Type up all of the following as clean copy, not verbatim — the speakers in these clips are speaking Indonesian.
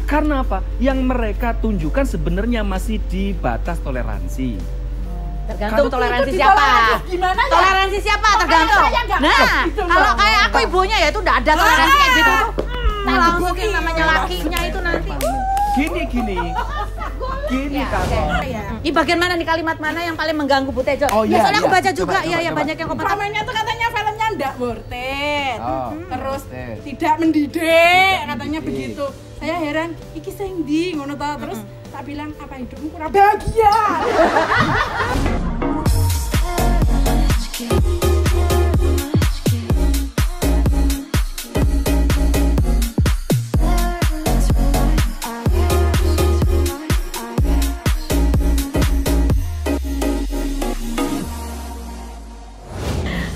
Karena apa? Yang mereka tunjukkan sebenarnya masih di batas toleransi. Tergantung toleransi siapa. Gimana ya? Toleransi siapa tergantung. Nah, kalau kayak aku ibunya ya itu udah ada toleransi kayak gitu tuh. Langsung yang namanya lakinya itu nanti. Gini kalau. Di bagian mana nih, kalimat mana yang paling mengganggu Bu Tejo? Oh iya, soalnya aku iya. baca juga Coba, ya coba. banyak yang komentar. Pertamanya tuh katanya filmnya ndak worth it. Oh, Terus worth it. tidak mendidik, katanya mendidik. begitu. Saya heran, iki sing ndi ngono ta. Terus tak bilang apa hidupmu kurang bahagia.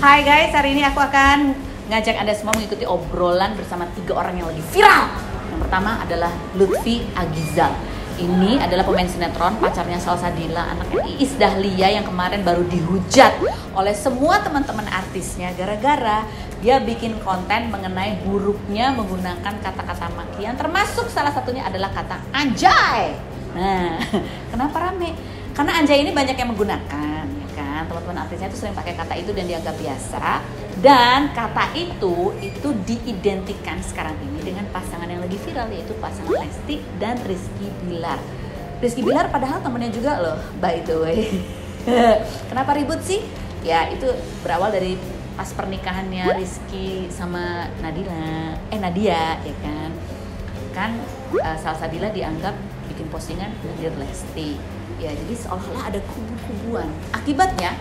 Hai guys, hari ini aku akan ngajak Anda semua mengikuti obrolan bersama 3 orang yang lagi viral. Yang pertama adalah Lutfi Agizal. Ini adalah pemain sinetron, pacarnya Salsabila, anaknya Iis Dahlia yang kemarin baru dihujat oleh semua teman-teman artisnya gara-gara dia bikin konten mengenai buruknya menggunakan kata-kata makian, termasuk salah satunya adalah kata anjay. Nah, kenapa rame? Karena anjay ini banyak yang menggunakan, ya kan? Teman-teman artisnya itu sering pakai kata itu dan dianggap biasa. Dan kata itu diidentikan sekarang ini dengan pasangan yang lagi viral, yaitu pasangan Lesti dan Rizky Bilar. Rizky Bilar padahal temennya juga loh, by the way. Kenapa ribut sih? Ya itu berawal dari pas pernikahannya Rizky sama Nadia, ya kan? Kan Salsabila dianggap bikin postingan nyindir Lesti. Ya, jadi seolah-olah ada kubu-kubuan. Akibatnya,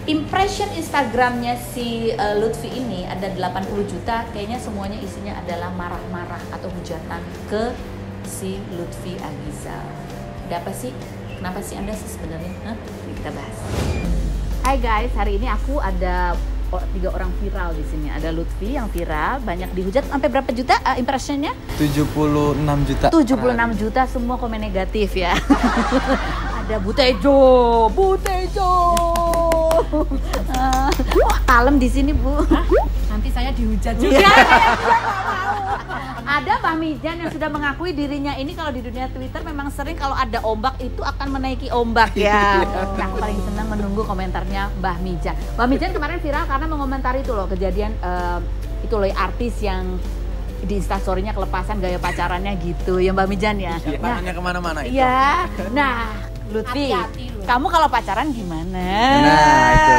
impression Instagramnya si Lutfi ini ada 80 juta. Kayaknya semuanya isinya adalah marah-marah atau hujatan ke si Lutfi Agizal. Ada apa sih? Kenapa sih Anda sih sebenarnya? Ini kita bahas. Hai guys, hari ini aku ada 3 orang viral di sini. Ada Lutfi yang viral, banyak dihujat. Sampai berapa juta impressionnya? 76 juta. 76 juta, semua komen negatif ya. Ada Bu Tejo. Wah, kalem di sini Bu. Nanti saya dihujat juga. Ada Mbah Mijan yang sudah mengakui dirinya ini kalau di dunia Twitter memang sering kalau ada ombak itu akan menaiki ombak ya. Nah, aku paling senang menunggu komentarnya Mbah Mijan. Mbah Mijan kemarin viral karena mengomentari itu loh kejadian itu loh artis yang di instastory-nya kelepasan gaya pacarannya gitu ya Mbak Mijan ya. Iya, tangannya kemana-mana itu. Iya. Nah, Lutfi, Hati-hati loh. kamu kalau pacaran gimana? Nah, itu.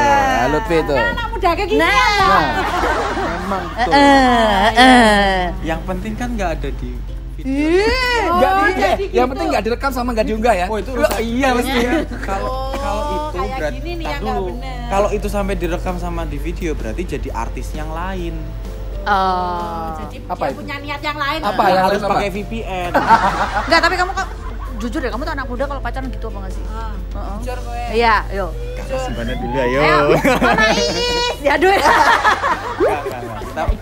Lutfi itu. Anak muda kayak gini. Memang tuh. Yang penting kan nggak ada di video. Yang penting nggak direkam sama nggak diunggah ya. Oh, itu rusak. Iya mesti. Kalau itu kayak berarti gini nih tar yang nggak dulu. bener. Kalau itu sampai direkam sama di video berarti jadi artis yang lain. Jadi Apa dia itu? punya niat yang lain. Apa Yang yang harus apa? pakai VPN. Enggak, tapi kamu jujur deh, kamu tuh anak muda kalau pacaran gitu apa nggak sih? Jujur gue. Iya, yuk. Kakak simpannya dulu ayo. Mama Iis, ya aduh. Enggak.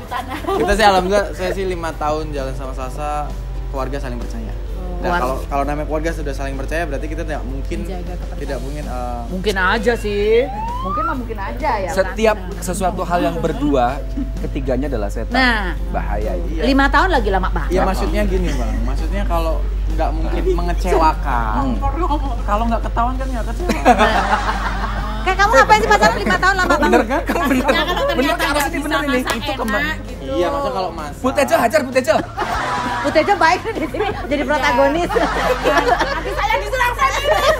Kita sih alhamdulillah saya sih 5 tahun jalan sama Sasa, keluarga saling percaya. Dan kalau namanya keluarga sudah saling percaya berarti kita tidak mungkin Mungkin aja sih. Mungkin aja ya. Setiap sesuatu hal yang berdua, ketiganya adalah setan. Nah. Bahaya itu. 5 tahun lagi lama banget. ya maksudnya gini bang, maksudnya kalau nggak mungkin mengecewakan. Kalau nggak ketahuan kan nggak kecewa. Kayak kamu ngapain sih pacaran 5 tahun lama banget? Bener kan? Kamu bener. Ya, kalau Bener ternyata kan? nggak Harus ini bisa bener ini. masak Itu enak kembang. gitu. Iya maksudnya kalau masak. Bu Tejo, hajar Bu Tejo. Bu Tejo baik di sini jadi protagonis. Nanti saya diserang feminis.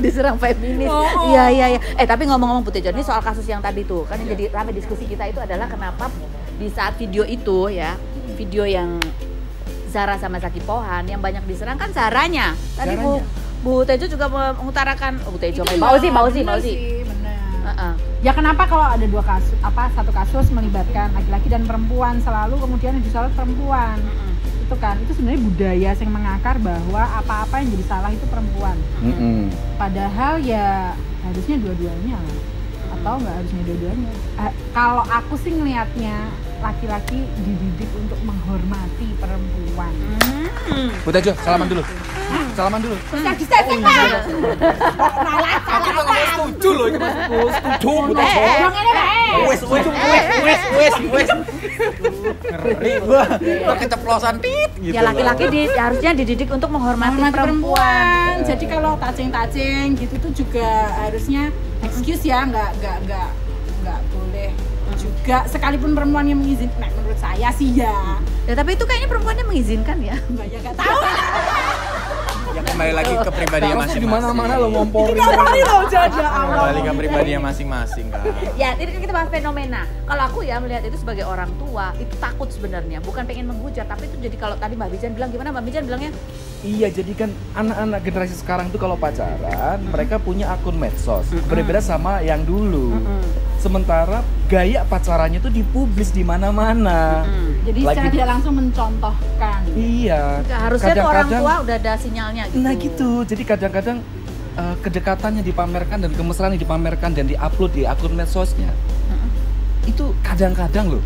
Diserang feminis. Iya. Tapi ngomong-ngomong Bu Tejo, ini soal kasus yang tadi tuh, kan yang jadi ramai diskusi kita itu adalah kenapa di saat video itu ya, video yang Zara sama Zaki Pohan yang banyak diserang kan Zaranya. Tadi Bu Tejo juga mengutarakan Bu Tejo, Bausi. Bener. Ya kenapa kalau ada satu kasus melibatkan laki-laki dan perempuan selalu kemudian yang disorot perempuan. Itu kan, itu sebenarnya budaya yang mengakar bahwa apa-apa yang jadi salah itu perempuan. Padahal ya harusnya dua-duanya atau nggak harusnya dua-duanya. Kalau aku sih ngelihatnya laki-laki dididik untuk menghormati perempuan. Bu Tejo, salaman dulu. salaman dulu. Social distancing, Pak. Malah Aku mah nggak setuju loh, ini maksudku. Setuju, betul. Yang ini, Pak. Wes. Ngeri gua keceplosan tit gitu. Ya laki-laki harusnya dididik untuk menghormati perempuan. Jadi kalau touching gitu tuh juga harusnya excuse ya, nggak boleh juga sekalipun perempuan yang mengizinkan. Menurut saya sih ya. Ya tapi itu kayaknya perempuannya mengizinkan ya. Ya nggak tahu. Ya kembali lagi ke pribadinya Di masing-masing. mana-mana lo ngomporin. Kali loh jaja Kembali ke pribadinya masing-masing kan. Ya, ini kita bahas fenomena. Kalau aku ya melihat itu sebagai orang tua, itu takut sebenarnya, bukan pengen menghujat, tapi itu jadi kalau tadi Mbak Mijan bilang gimana? Mbak Mijan bilangnya Iya, jadi kan anak-anak generasi sekarang tuh kalau pacaran, mereka punya akun medsos. Berbeda sama yang dulu. Sementara gaya pacarannya tuh dipublis di mana-mana. Jadi secara tidak langsung mencontohkan. Iya. harusnya tuh orang Kadang-kadang- tua udah ada sinyalnya gitu. Nah gitu. Jadi kadang-kadang kedekatannya dipamerkan dan kemesraan dipamerkan dan diupload di akun medsosnya. Itu kadang-kadang loh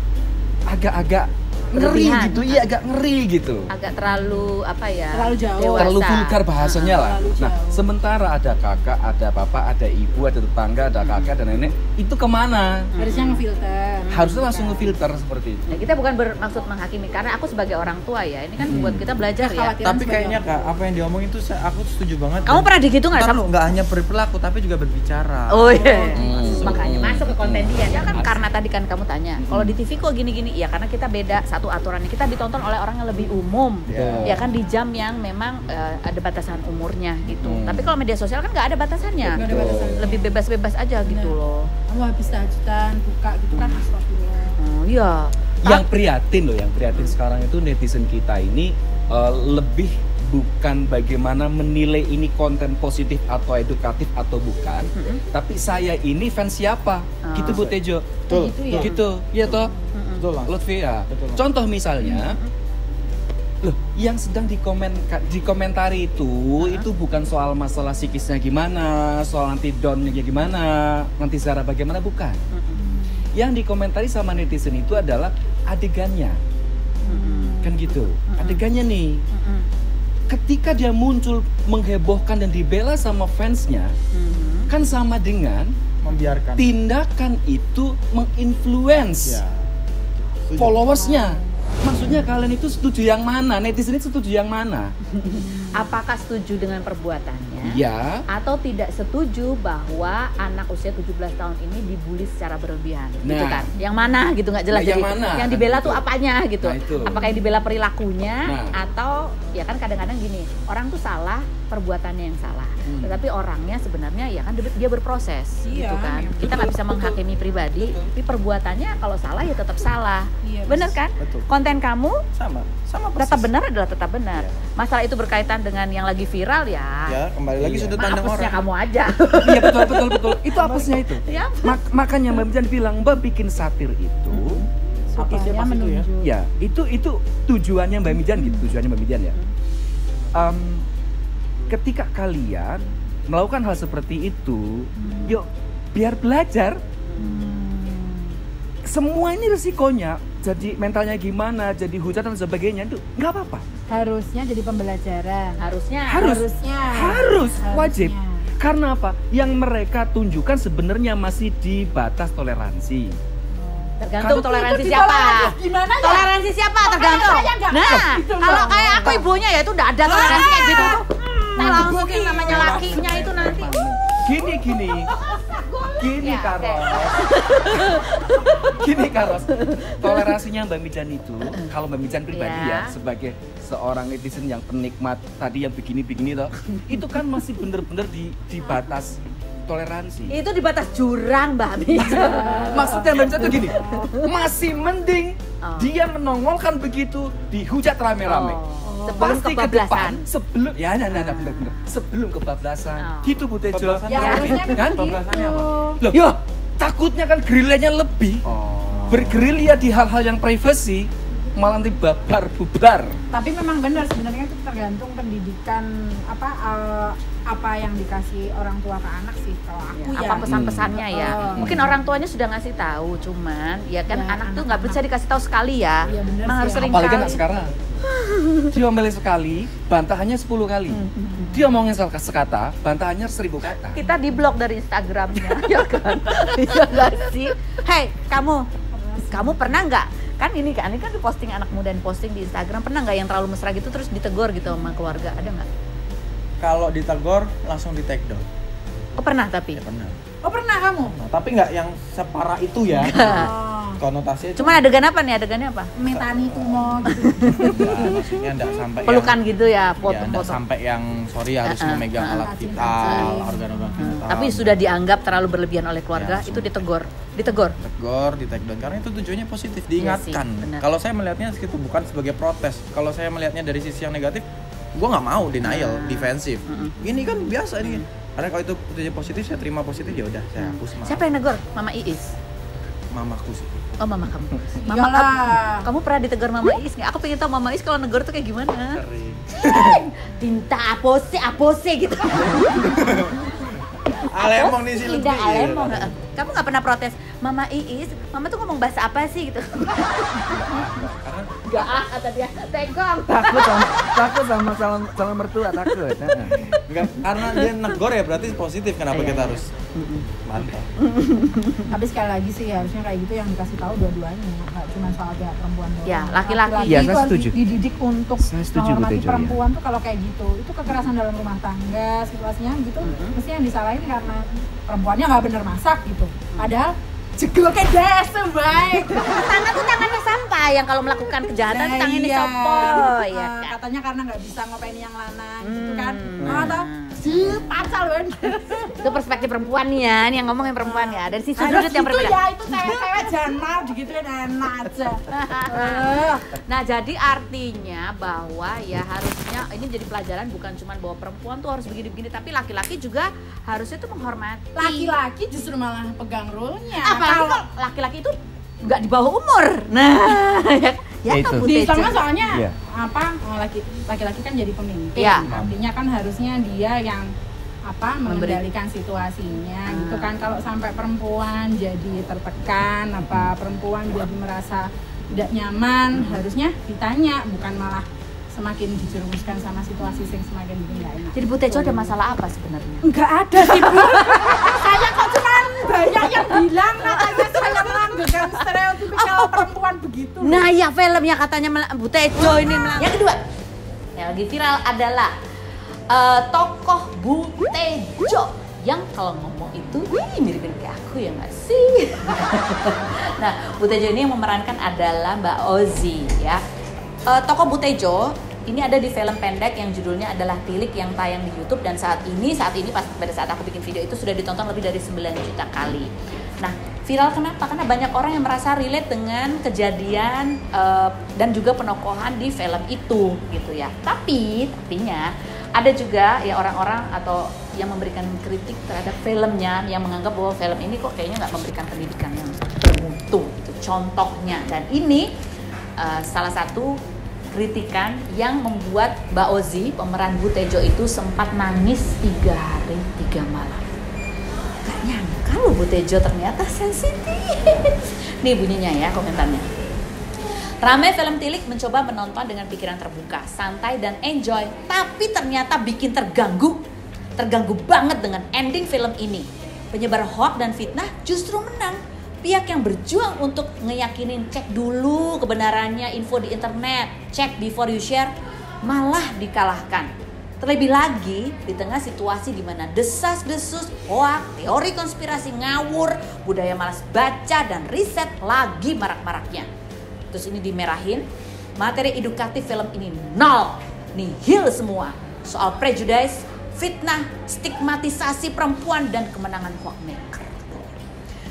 agak-agak ngeri Berlebihan. gitu. Iya, agak ngeri gitu. Agak terlalu apa ya? Terlalu jauh. dewasa. Terlalu vulgar bahasanya lah. terlalu Nah, jauh. sementara ada kakak, ada bapak, ada ibu, ada tetangga, ada kakak, ada nenek, itu kemana? Harusnya ngefilter. Harusnya langsung ngefilter seperti itu. Nah, kita bukan bermaksud menghakimi karena aku sebagai orang tua ya, ini kan buat kita belajar ya. Kekhawatiran Tapi sebagai kayaknya Kak, apa yang diomongin itu aku setuju banget. Kamu pernah digitu nggak Ntar sama? lu nggak hanya berperilaku tapi juga berbicara. Oh iya. Hmm. Makanya masuk ke konten dia. Ya kan karena tadi kan kamu tanya, kalau di TV kok gini-gini? Ya karena kita beda satu aturannya. Kita ditonton oleh orang yang lebih umum. Betul. Ya kan di jam yang memang ada batasan umurnya gitu. Hmm. Tapi kalau media sosial kan nggak ada batasannya. Nggak ada batasannya. Lebih bebas-bebas aja gitu Benar. loh. Kamu habis tajudan buka gitu kan astagfirullah. Iya. Yang prihatin loh, yang prihatin sekarang itu netizen kita ini lebih bukan bagaimana menilai ini konten positif atau edukatif atau bukan, tapi saya ini fans siapa, gitu Bu Tejo. Betul. Gitu ya. Gitu, iya toh, Betul lah. Lutfi ya. Betul. Contoh misalnya, loh, yang sedang dikomentari itu bukan soal masalah psikisnya gimana, soal nanti downnya gimana, nanti secara bagaimana, bukan. Yang dikomentari sama netizen itu adalah adegannya, kan gitu. Adegannya nih, ketika dia muncul menghebohkan dan dibela sama fansnya, kan sama dengan Membiarkan. tindakan itu menginfluence Ya. Setuju. followersnya. Maksudnya kalian itu setuju yang mana? Netizen itu setuju yang mana? Apakah setuju dengan perbuatannya? Ya, Atau tidak setuju bahwa anak usia 17 tahun ini dibully secara berlebihan gitu Nah. kan? Yang mana gitu nggak jelas. Nah, yang Jadi, mana? yang Kan dibela gitu. tuh apanya gitu? Nah, itu. Apakah yang dibela perilakunya Nah. atau ya kan kadang-kadang gini, orang tuh salah perbuatannya yang salah. Tetapi orangnya sebenarnya ya kan dia berproses Iya, gitu kan. iya, Kita nggak bisa menghakimi pribadi, tapi perbuatannya kalau salah ya tetap salah. Iya, Bener kan? Betul. Konten kamu Sama persis. tetap benar adalah tetap benar. Masalah itu berkaitan dengan yang lagi viral ya. Ya, kembali lagi Iya. sudut pandang Hapusnya orang. kamu aja. iya betul. Itu apesnya itu. Ya. Makanya Mbak Mijan bilang, Mbak bikin satir itu, Supaya menunjuk. ya itu tujuannya Mbak Mijan gitu, tujuannya Mbak Mijan ya. Ketika kalian melakukan hal seperti itu, yuk biar belajar. Semua ini resikonya, jadi mentalnya gimana, jadi hujatan dan sebagainya itu nggak apa-apa. Harusnya jadi pembelajaran. Harusnya Harus, wajib. Karena apa? Yang mereka tunjukkan sebenarnya masih di batas toleransi. tergantung Kalau toleransi itu siapa. ditolak, gimana ya? Toleransi siapa tergantung. saya nggak Nah, gitu kalau loh. kayak aku ibunya ya itu udah ada toleransi kayak gitu tuh. Nah, langsung yang namanya lakinya itu nanti. Gini Ya, Karos. Gini Karos. Toleransinya Mbak Mijan itu, kalau Mbak Mijan pribadi Ya. ya, sebagai seorang netizen yang penikmat tadi yang begini-begini toh, itu kan masih bener-bener di batas toleransi. Itu di batas jurang, Mbak Mijan. Maksudnya Mbak Mijan tuh gini, masih mending Oh. dia menongolkan begitu dihujat rame-rame. Sebelum Pasti ke kebablasan. depan, sebelum ya bener. Sebelum kebablasan. Oh. Gitu Bu Tejo. Kebablasan Ya harusnya Kan? Kebablasannya apa? Loh, takutnya kan gerilyanya lebih. Oh. Bergerilya di hal-hal yang privasi, malah nanti babar bubar. Tapi memang benar sebenarnya itu tergantung pendidikan apa yang dikasih orang tua ke anak sih kalau aku ya. Apa pesan-pesannya ya? Mungkin orang tuanya sudah ngasih tahu, cuman ya kan anak tuh nggak bisa dikasih tahu sekali ya. Iya benar Emang sih. harus sering Apalagi kali. anak sekarang. Diomelin sekali, bantahannya 10 kali. Dia omongin salah sekata, bantahannya 1000 kata. Kita diblok dari Instagramnya, ya kan? Iya nggak sih? Hey, kamu pernah nggak? Kan ini kan posting anak muda yang posting di Instagram, pernah nggak yang terlalu mesra gitu terus ditegur gitu sama keluarga? Ada nggak? Kalau ditegur langsung di take down. Oh pernah tapi? Ya pernah. Oh pernah kamu? Nah, tapi nggak yang separah itu ya. Konotasinya Cuman adegan apa nih? Adegannya apa? Metani tumo gitu. Nah, maksudnya enggak sampai Pelukan yang, gitu ya, ya, enggak foto-foto. sampai yang sorry harus memegang alat vital, organ-organ vital. Tapi sudah dianggap terlalu berlebihan oleh keluarga, Ya, itu ditegur. tegur, di take down karena itu tujuannya positif, diingatkan. Iya sih, benar. Kalau saya melihatnya itu bukan sebagai protes. Kalau saya melihatnya dari sisi yang negatif, gue nggak mau denial, defensif. Ini kan biasa nih. Karena kalau itu tujuannya positif, saya terima positif ya udah, saya hapus. Maaf. Siapa yang negur? Mama Iis. Mamaku sih. Oh mama kamu. Iyalah. Kamu pernah ditegur Mama Iis nggak? Aku pengen tahu Mama Iis kalau negur tuh kayak gimana? Sering. Tinta apose gitu. Alemong nih sih Tidak alemong. Kamu nggak pernah protes, Mama Iis, Mama tuh ngomong bahasa apa sih gitu? Karena Gak kata dia, tegong. Takut sama calon mertua, takut. enggak, karena dia negor ya berarti positif. Kenapa Iya, kita iya. harus mantap? Tapi sekali lagi sih harusnya kayak gitu yang dikasih tahu dua-duanya, nggak cuma soal pihak perempuan doang. Ya, laki-laki. Iya, itu saya harus setuju. dididik untuk Saya setuju, Bu menghormati Tejo, perempuan tuh kalau kayak gitu. Itu kekerasan dalam rumah tangga, situasinya gitu. Mesti yang disalahin karena perempuannya nggak bener masak gitu. Padahal jegel kayak desa baik. Tangan tuh tangannya sampah yang kalau melakukan kejahatan Nah, tangannya iya. sopo, ya kan? Katanya karena nggak bisa ngopain yang lanang gitu kan. Nah. Atau pacal kan. Itu perspektif perempuan nih ya, ini yang ngomong yang perempuan ya. Dari sisi Ada sudut yang gitu berbeda. ya, itu cewek-cewek jangan mau digituin enak aja. Nah, jadi artinya bahwa ya harusnya ini jadi pelajaran bukan cuma bahwa perempuan tuh harus begini-begini, tapi laki-laki juga harusnya tuh menghormati. Laki-laki justru malah pegang role-nya. Apalagi Kalau kalau laki-laki itu nggak di bawah umur. Nah, ya Itu. kan Bu di Tejo? tengah soalnya Iya. laki-laki kan jadi pemimpin. Iya. Artinya kan harusnya dia yang mengendalikan situasinya gitu kan. Kalau sampai perempuan jadi tertekan, perempuan jadi merasa tidak nyaman, harusnya ditanya, bukan malah semakin dijerumuskan sama situasi yang semakin nggak enak. Jadi Bu Tejo ada masalah apa sebenarnya? Enggak ada sih Bu. Saya kok cuma banyak yang bilang katanya saya melanggar stereotipikal perempuan begitu. Nah, ya filmnya katanya Bu Tejo ini melanggar. Yang kedua, yang lagi viral adalah tokoh Bu Tejo yang kalau ngomong itu mirip-mirip kayak aku ya nggak sih? Nah, Bu Tejo ini yang memerankan adalah Mbak Ozi ya. Tokoh Bu Tejo ini ada di film pendek yang judulnya adalah Tilik yang tayang di YouTube dan saat ini pada saat aku bikin video itu sudah ditonton lebih dari 9 juta kali. Nah, viral kenapa? Karena banyak orang yang merasa relate dengan kejadian dan juga penokohan di film itu gitu ya. Tapinya ada juga ya orang-orang atau yang memberikan kritik terhadap filmnya yang menganggap bahwa film ini kok kayaknya nggak memberikan pendidikan yang bermutu. Itu contohnya dan ini salah satu kritikan yang membuat Mbak Ozi pemeran Bu Tejo itu sempat nangis 3 hari 3 malam. Gak nyangka loh Bu Tejo ternyata sensitif. Nih bunyinya ya komentarnya. Rame film Tilik mencoba menonton dengan pikiran terbuka, santai dan enjoy, tapi ternyata bikin terganggu banget dengan ending film ini. Penyebar hoax dan fitnah justru menang. Pihak yang berjuang untuk ngeyakinin cek dulu kebenarannya info di internet, check before you share, malah dikalahkan. Terlebih lagi di tengah situasi di mana desas-desus, hoax, teori konspirasi ngawur, budaya malas baca dan riset lagi marak-maraknya. Terus ini dimerahin, materi edukatif film ini nol, nihil semua. Soal prejudice, fitnah, stigmatisasi perempuan dan kemenangan hoaxmaker.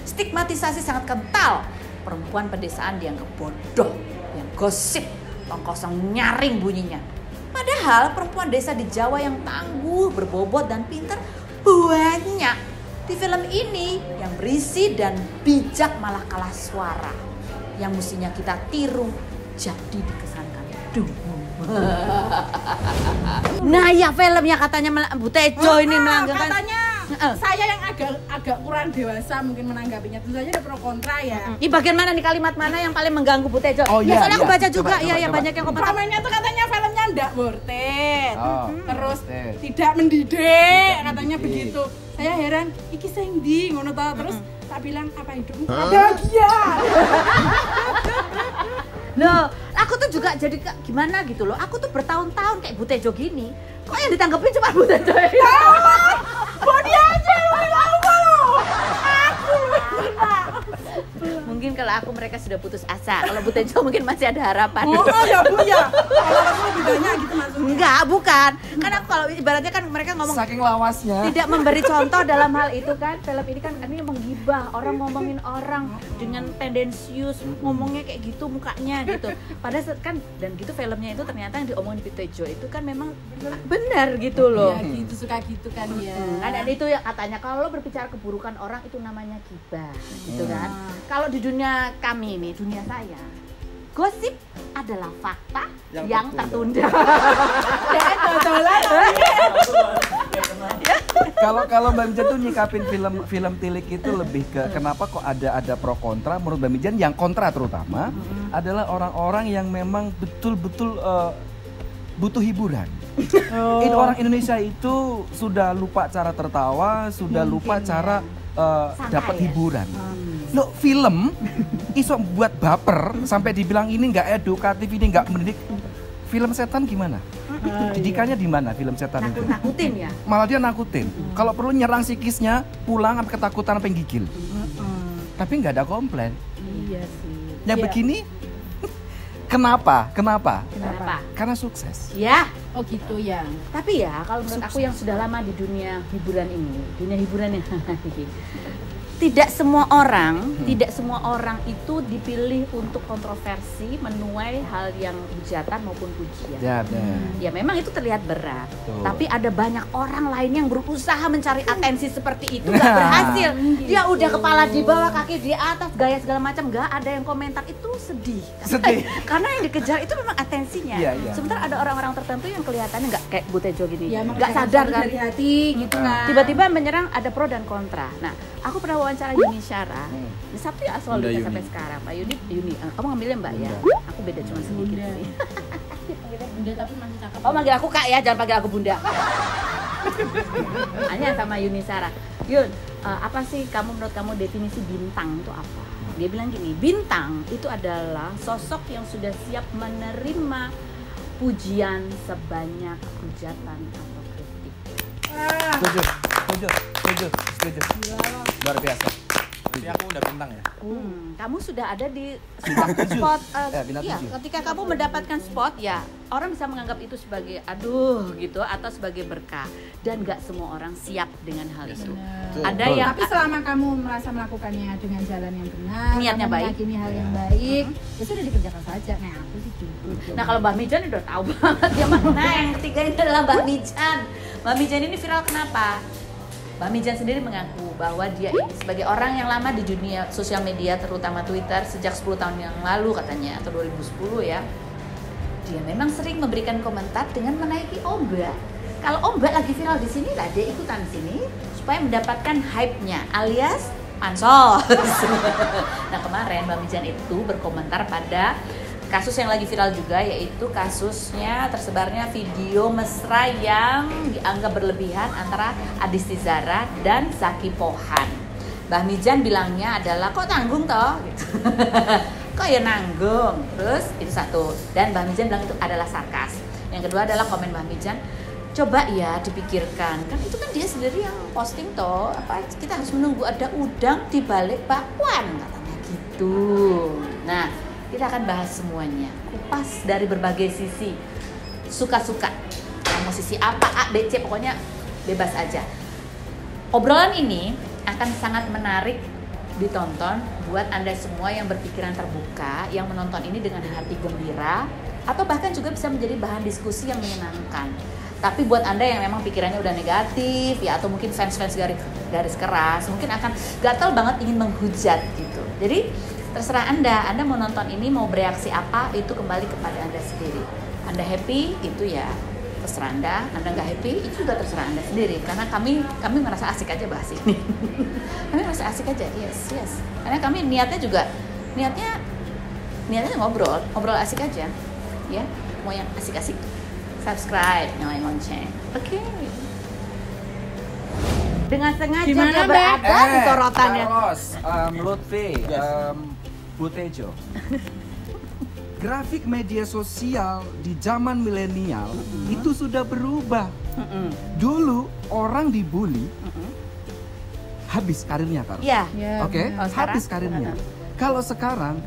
Stigmatisasi sangat kental. Perempuan pedesaan dianggap bodoh, yang gosip, kosong nyaring bunyinya. Padahal perempuan desa di Jawa yang tangguh, berbobot dan pintar banyak. Di film ini yang berisi dan bijak malah kalah suara. Yang mestinya kita tiru, jadi dikesankan. Duh. Nah ya filmnya katanya Bu Tejo ini melanggarkan. Katanya saya yang agak kurang dewasa mungkin menanggapinya. Tentu saja ada pro kontra ya. Ini bagian mana nih, kalimat mana yang paling mengganggu Bu Tejo? Oh, ya, iya, soalnya aku iya. baca juga Coba, ya coba. banyak yang komentar. Komennya tuh katanya filmnya ndak worth it. Oh, Terus worth it. tidak mendidik, katanya mendidik. begitu. Saya heran, iki sing ndi ngono ta. Terus tak bilang apa hidupmu bahagia. Loh, aku tuh juga jadi gimana gitu loh. Aku tuh bertahun-tahun kayak Bu Tejo gini. Kok yang ditanggepin cuma Bu Tejo ini? Body aja lu apa lo? Aku Mungkin kalau aku mereka sudah putus asa. Kalau Bu Tejo mungkin masih ada harapan. Oh ya Bu ya. Kalau aku lebih banyak gitu maksudnya. Enggak, bukan. Kan aku kalau ibaratnya kan mereka ngomong Saking lawasnya. tidak memberi contoh dalam hal itu kan. Film ini kan ini menggibah, orang ngomongin orang dengan tendensius, ngomongnya kayak gitu mukanya gitu. Padahal kan dan gitu filmnya itu ternyata yang diomongin Bu Tejo itu kan memang benar gitu loh. Ya gitu suka gitu kan ya. Kan itu ya katanya kalau berbicara keburukan orang itu namanya gibah gitu kan. Kalau di dunia kami ini, dunia saya, gosip adalah fakta yang tertunda. Kalau Mbak Mijan tuh nyikapin film Tilik itu lebih ke kenapa kok ada pro kontra. Menurut Mbak Mijan yang kontra terutama adalah orang-orang yang memang betul-betul butuh hiburan. Orang Indonesia itu sudah lupa cara tertawa, sudah lupa cara dapat ya? hiburan. Loh, film iso buat baper sampai dibilang ini nggak edukatif, ini nggak mendidik. Film setan gimana? Didikannya di mana film setan itu? Nakut-nakutin ya. Malah dia nakutin. Kalau perlu nyerang psikisnya, pulang sampai ketakutan sampai gigil. Tapi nggak ada komplain. Iya sih. Yang Iya. begini, kenapa? Kenapa? Karena sukses. Ya, Oh gitu ya. tapi ya kalau menurut aku yang sudah lama di dunia hiburan ini, dunia hiburan yang tidak semua orang itu dipilih untuk kontroversi, menuai hal yang hujatan maupun pujian. Ya, benar. Ya memang itu terlihat berat, Betul. tapi ada banyak orang lain yang berusaha mencari atensi seperti itu nggak berhasil. Dia udah kepala di bawah, kaki di atas, gaya segala macam, nggak ada yang komentar, itu sedih. Sedih. Karena yang dikejar itu memang atensinya. Iya, iya. Sementara ada orang-orang tertentu yang kelihatannya nggak kayak Bu Tejo gini, Ya, nggak sadar kan. dari hati gitu kan. Tiba-tiba menyerang, ada pro dan kontra. Nah, aku pernah wawancara Yuni Syara. Di Sabtu ya soal Bunda kita Yuni. sampai sekarang. Pak Yuni, kamu ngambilnya Mbak ya? Aku beda cuma sedikit. Bunda. sih. Bunda tapi masih cakep. Oh, manggil aku Kak ya, jangan panggil aku Bunda. Hanya sama Yuni Syara. Yun, apa sih menurut kamu definisi bintang itu apa? Dia bilang gini, bintang itu adalah sosok yang sudah siap menerima pujian sebanyak hujatan atau kritik. Setuju. Luar biasa. Tapi aku udah bintang ya. Kamu sudah ada di spot, bintang iya, 7. ketika kamu mendapatkan spot ya orang bisa menganggap itu sebagai aduh gitu atau sebagai berkah dan nggak semua orang siap dengan hal itu. Betul. Ada Betul. yang Tapi selama kamu merasa melakukannya dengan jalan yang benar, Niatnya kamu baik. meyakini hal yang baik, ya sudah dikerjakan saja. Nah, aku sih gitu. Nah kalau Mbak Mijan udah tahu banget dia mana yang ketiga ini adalah Mbak Mijan. Mbak Mijan ini viral kenapa? Mbak Mijan sendiri mengaku bahwa dia ini sebagai orang yang lama di dunia sosial media terutama Twitter sejak 10 tahun yang lalu katanya atau 2010 ya. Dia memang sering memberikan komentar dengan menaiki ombak. Kalau ombak lagi viral di sini lah dia ikutan sini supaya mendapatkan hype-nya alias pansos. Nah kemarin Mbak Mijan itu berkomentar pada kasus yang lagi viral juga yaitu kasusnya tersebarnya video mesra yang dianggap berlebihan antara Adisti Zara dan Zaki Pohan. Mbak Mijan bilangnya adalah kok tanggung toh gitu. Kok ya nanggung. Terus itu satu dan Mbak Mijan bilang itu adalah sarkas. Yang kedua adalah komen Mbak Mijan, coba ya dipikirkan kan itu kan dia sendiri yang posting toh apa kita harus menunggu ada udang di balik bakwan katanya gitu. Nah kita akan bahas semuanya, kupas dari berbagai sisi, suka-suka. Mau sisi apa, A, B, C, pokoknya bebas aja. Obrolan ini akan sangat menarik ditonton buat Anda semua yang berpikiran terbuka, yang menonton ini dengan hati gembira, atau bahkan juga bisa menjadi bahan diskusi yang menyenangkan. Tapi buat Anda yang memang pikirannya udah negatif, ya atau mungkin fans-fans garis keras, mungkin akan gatal banget ingin menghujat gitu. Jadi terserah Anda mau nonton ini, mau bereaksi apa, itu kembali kepada Anda sendiri. Anda happy, itu ya terserah Anda nggak happy, itu juga terserah Anda sendiri. Karena kami merasa asik aja bahas ini. Kami merasa asik aja, yes. Karena kami niatnya ngobrol asik aja, ya. Mau yang asik-asik, subscribe, nyalain lonceng. Oke. Dengan sengaja Gimana, dia Mbak? berada di sorotannya. Terus, Lutfi, Bu Tejo. Grafik media sosial di zaman milenial itu sudah berubah. Dulu orang dibully, habis karirnya Kak. Iya. Ya, Oke, benar. habis karirnya. Kalau sekarang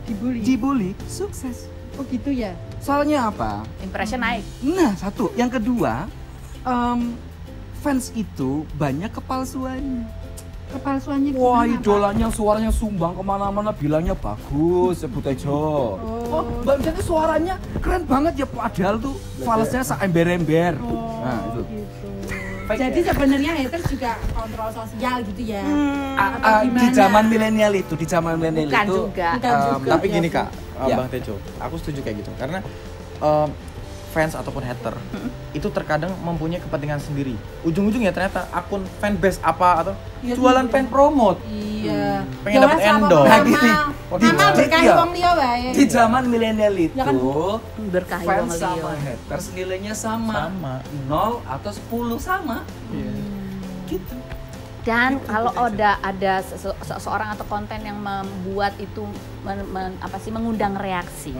dibully, sukses. Oh gitu ya. Soalnya apa? Impression naik. Nah, satu. Yang kedua, fans itu banyak kepalsuannya. Kepalsuannya Wah, gimana, Pak? idolanya suaranya sumbang kemana-mana, bilangnya bagus, ya Bu Tejo. Oh, Mbak Michelle suaranya keren banget ya, padahal tuh falesnya ember-ember. Nah, itu. Gitu. Fake Jadi ya? sebenarnya haters juga kontrol sosial gitu ya. Di zaman milenial itu, Bukan juga. Bukan juga. Tapi gini Kak, Ya. Bang Tejo, aku setuju kayak gitu karena fans ataupun hater itu terkadang mempunyai kepentingan sendiri. Ujung-ujungnya ternyata akun fanbase apa atau Iya, jualan iya. fan promote. Iya. Pengen dapet endorse. Nah, gini. Amal berkahi Iya. wong liya wae. Di zaman milenial itu, Ya kan? Berkahi fans wong sama liya. haters nilainya sama. 0 atau 10 sama. Gitu. Dan kalau ada seseorang atau konten yang membuat itu mengundang reaksi,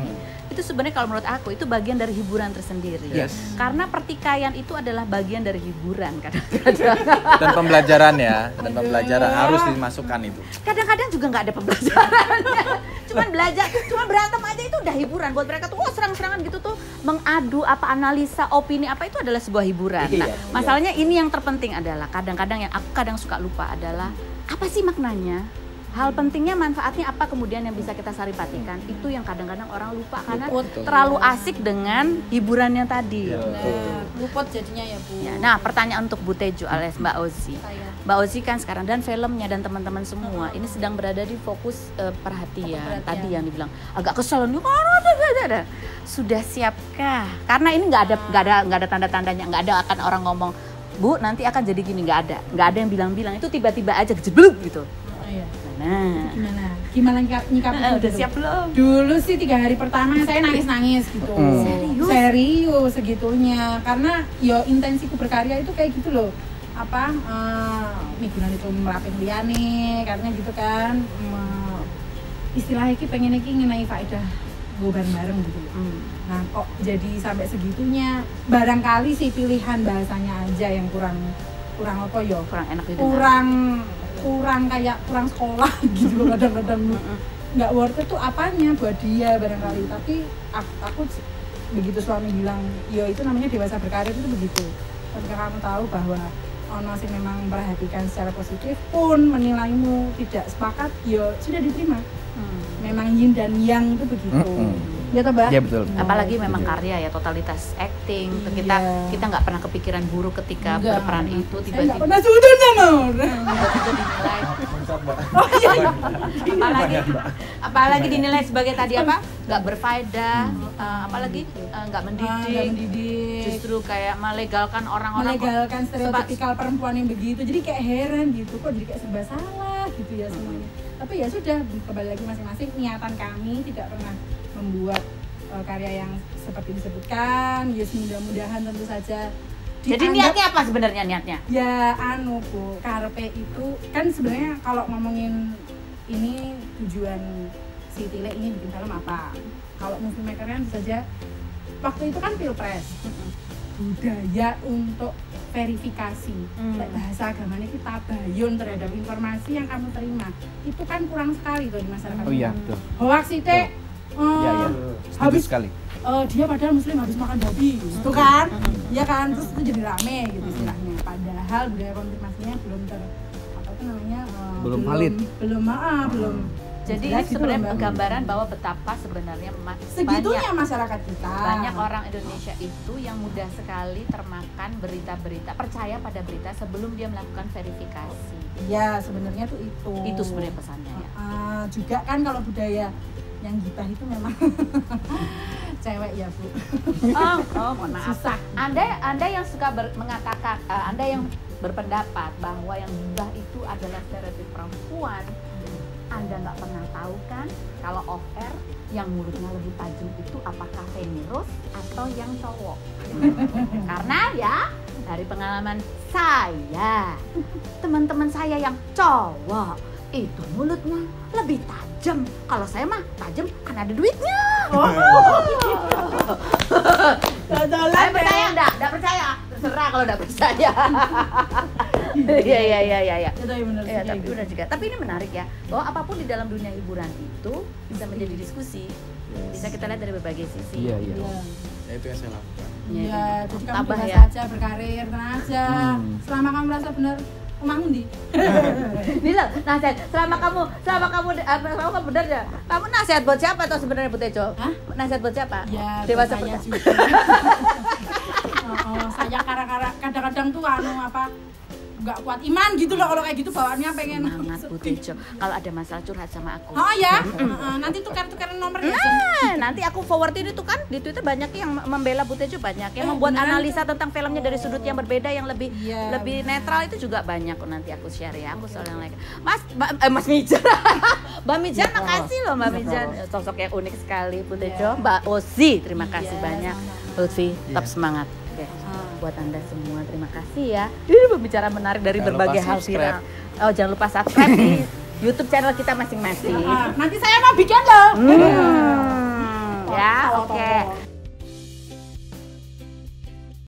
itu sebenarnya kalau menurut aku itu bagian dari hiburan tersendiri. Yes. Karena pertikaian itu adalah bagian dari hiburan kadang-kadang. Dan pembelajaran ya, dan pembelajaran harus dimasukkan itu. Kadang-kadang juga nggak ada pembelajarannya. Cuman belajar, cuma berantem aja itu udah hiburan buat mereka tuh. Serang-serangan gitu tuh, mengadu apa analisa opini apa itu adalah sebuah hiburan. Nah, masalahnya ini yang terpenting adalah kadang-kadang yang aku kadang suka lupa adalah apa sih maknanya? Hal pentingnya, manfaatnya apa kemudian yang bisa kita saripatikan, itu yang kadang-kadang orang lupa karena terlalu asik dengan hiburannya tadi. Nah, luput jadinya ya, Bu. Ya, nah, pertanyaan untuk Bu Tejo alias Mbak Ozi. Mbak Ozi kan sekarang dan filmnya dan teman-teman semua ini sedang berada di fokus perhatian. Tadi yang dibilang agak kesel nih, ada. Sudah siapkah? Karena ini nggak ada tanda-tandanya, nggak ada akan orang ngomong, Bu nanti akan jadi gini, nggak ada yang bilang-bilang, itu tiba-tiba aja jeblok gitu. Iya. Nah, Gimana nyikapnya? udah siap belum? Dulu sih 3 hari pertama saya nangis gitu. Serius segitunya. Karena yo intensiku berkarya itu kayak gitu loh. Apa migunan itu merapin liyane, katanya gitu kan. Istilahnya iki pengen iki ngenai faedah gue bareng-bareng gitu. Nah, kok jadi sampai segitunya? Barangkali sih pilihan bahasanya aja yang kurang apa yo? Kurang enak didengar. kurang sekolah gitu loh kadang-kadang. Nggak worth it tuh apanya buat dia barangkali, tapi aku begitu suami bilang yo itu namanya dewasa berkarir itu begitu. Ketika kamu tahu bahwa ono sing memang memperhatikan secara positif pun menilaimu tidak sepakat, yo sudah diterima. Memang yin dan yang itu begitu. Ya toh, Mbak? Iya betul. Apalagi memang karya ya, totalitas acting. Kita nggak pernah kepikiran buruk ketika Enggak. berperan itu, Saya nggak tiba-tiba pernah sudut sama orang. dinilai. Apalagi dinilai sebagai tadi apa? Nggak berfaedah, apalagi nggak mendidik. Justru kayak melegalkan orang-orang. Melegalkan stereotipikal perempuan yang begitu, jadi kayak heran gitu, kok jadi kayak serba salah gitu ya semuanya. Tapi ya sudah, kembali lagi masing-masing, niatan kami tidak pernah membuat karya yang seperti disebutkan. Ya mudah-mudahan tentu saja Jadi niatnya apa sebenarnya niatnya? ya Bu, karepe itu kan sebenarnya kalau ngomongin ini tujuan si Tile ini bikin film apa. Kalau movie maker kan bisa saja waktu itu kan pilpres, budaya untuk verifikasi bahasa agamanya kita bayun terhadap informasi yang kamu terima itu kan kurang sekali tuh di masyarakat. Oh iya, betul. Hoax itu Iya. Setuju habis sekali. dia padahal muslim habis makan babi gitu kan. Ya kan, terus itu jadi rame gitu istilahnya. Padahal budaya konfirmasinya belum belum valid. Belum Jadi Jelas ini gitu sebenarnya loh, Mbak. gambaran bahwa betapa sebenarnya Segitunya masyarakat kita. banyak orang Indonesia itu yang mudah sekali termakan berita-berita, percaya pada berita sebelum dia melakukan verifikasi. Ya sebenarnya tuh itu. Itu sebenarnya pesannya ya. Juga kan kalau budaya yang gibah itu memang cewek ya Bu. Mohon maaf. Anda yang suka mengatakan, Anda yang berpendapat bahwa yang gibah itu adalah stereotip perempuan, Anda nggak pernah tahu kan kalau off air yang mulutnya lebih tajam itu apakah Feni-Rose atau yang cowok? Karena ya dari pengalaman saya, teman-teman saya yang cowok itu mulutnya lebih tajam. Kalau saya mah tajam kan ada duitnya. Saya percaya enggak? Enggak percaya. Terserah kalau enggak percaya. Iya. Ya, tapi benar Ya, sih, tapi kayak benar juga. Tapi ini menarik ya, bahwa apapun di dalam dunia hiburan itu bisa menjadi diskusi. Bisa kita lihat dari berbagai sisi. Iya. gitu. Ya itu yang saya lakukan. Iya, jadi kamu Tabah bebas ya. aja berkarir, tenang aja. Selama kamu merasa benar, omahmu di. Ini loh, nasihat. Selama kamu benar ya. Kamu nasihat buat siapa tuh sebenarnya Bu Tejo? Hah? Nasihat buat siapa? Ya, Dewasa saya Putra. juga. Saya kadang-kadang tuh nggak kuat iman gitu loh kalau kayak gitu bawaannya pengen. Semangat Bu Tejo. Kalau ada masalah curhat sama aku. Oh ya, nanti tukar-tukaran nomor ya. Nanti aku forwardin itu kan di Twitter banyak yang membela Bu Tejo, banyak yang membuat beneran analisa tentang filmnya dari sudut yang berbeda yang lebih Iya, lebih netral itu juga banyak. Nanti aku share ya. Aku soal yang like. Mas Mijan. Mbak Mijan makasih loh Mbak Mijan. Sosok yang unik sekali Bu Tejo. Mbak Ozi, terima kasih Iya, banyak. sama-sama. Lutfi, tetap Iya. semangat. Oke. Buat Anda semua terima kasih ya. Ini berbicara menarik dari Jangan berbagai lupa hal subscribe. viral. Oh, jangan lupa subscribe di YouTube channel kita masing-masing. Nanti saya mau bikin loh.